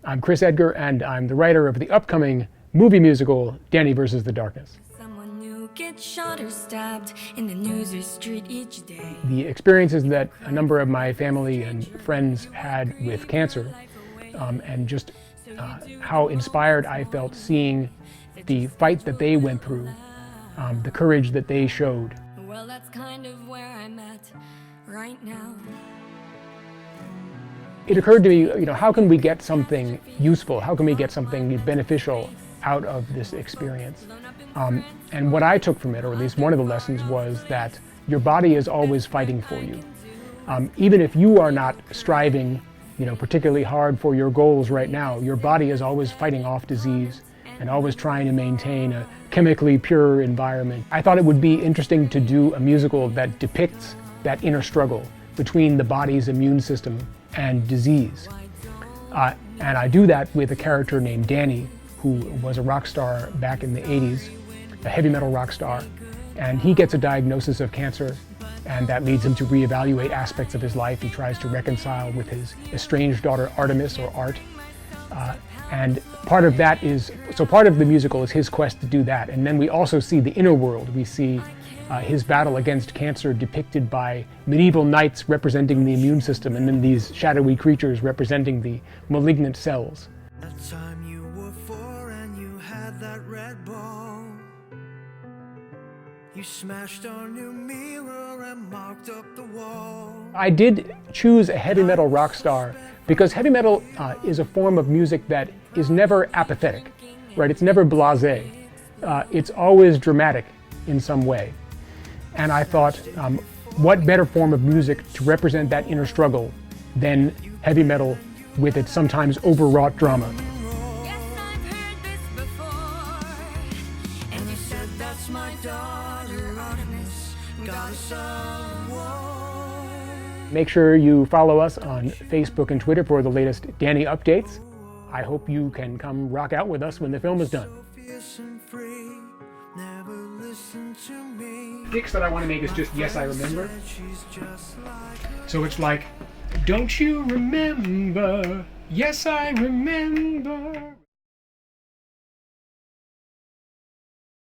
I'm Chris Edgar, and I'm the writer of the upcoming movie musical, Danny vs. the Darkness. Someone new gets shot or stabbed in the news or street each day. The experiences that a number of my family and friends had with cancer, and just how inspired I felt seeing the fight that they went through, the courage that they showed. Well, that's kind of where I'm at right now. It occurred to me, how can we get something useful? How can we get something beneficial out of this experience? And what I took from it, or at least one of the lessons, was that your body is always fighting for you. Even if you are not striving, particularly hard for your goals right now, your body is always fighting off disease and always trying to maintain a chemically pure environment. I thought it would be interesting to do a musical that depicts that inner struggle between the body's immune system and disease. And I do that with a character named Danny, who was a rock star back in the 80s, a heavy metal rock star. And he gets a diagnosis of cancer, and that leads him to reevaluate aspects of his life. He tries to reconcile with his estranged daughter Artemis, or Art. And part of the musical is his quest to do that. And then we also see the inner world. We see his battle against cancer depicted by medieval knights representing the immune system, and then these shadowy creatures representing the malignant cells. That time you were 4 and you had that red ball. You smashed our new mirror and marked up the wall. I did choose a heavy metal rock star because heavy metal is a form of music that is never apathetic, right? It's never blasé. It's always dramatic in some way. And I thought, what better form of music to represent that inner struggle than heavy metal with its sometimes overwrought drama. Yes, I've heard this before. And you said that's my daughter, Artemis, goddess of war. Make sure you follow us on Facebook and Twitter for the latest Danny updates. I hope you can come rock out with us when the film is done. Fix that I want to make is just yes, I remember. So it's like, don't you remember? Yes, I remember.